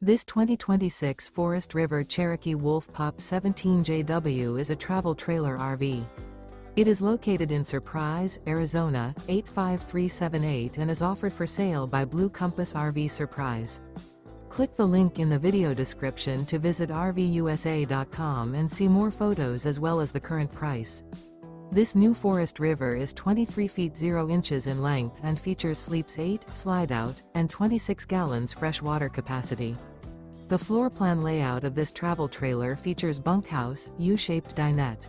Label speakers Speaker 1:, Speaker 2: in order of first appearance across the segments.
Speaker 1: This 2026 Forest River Cherokee Wolf Pup 17JW is a travel trailer RV. It is located in Surprise, Arizona, 85378 and is offered for sale by Blue Compass RV Surprise. Click the link in the video description to visit RVUSA.com and see more photos as well as the current price. This new Forest River is 23 feet 0 inches in length and features sleeps 8, Slideout, and 26 gallons fresh water capacity. The floor plan layout of this travel trailer features bunkhouse, U-shaped dinette.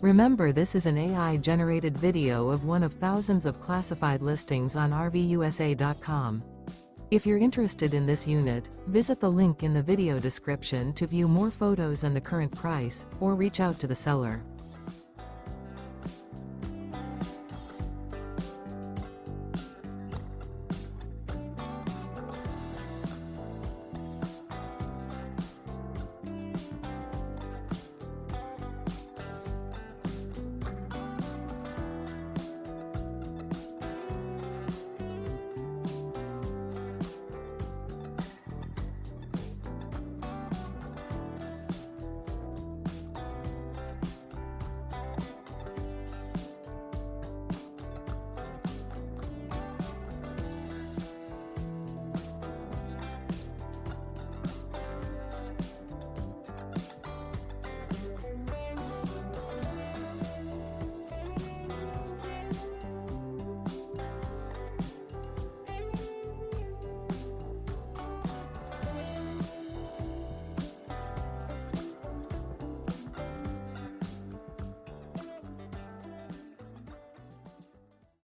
Speaker 1: Remember, this is an AI-generated video of one of thousands of classified listings on RVUSA.com. If you're interested in this unit, visit the link in the video description to view more photos and the current price, or reach out to the seller.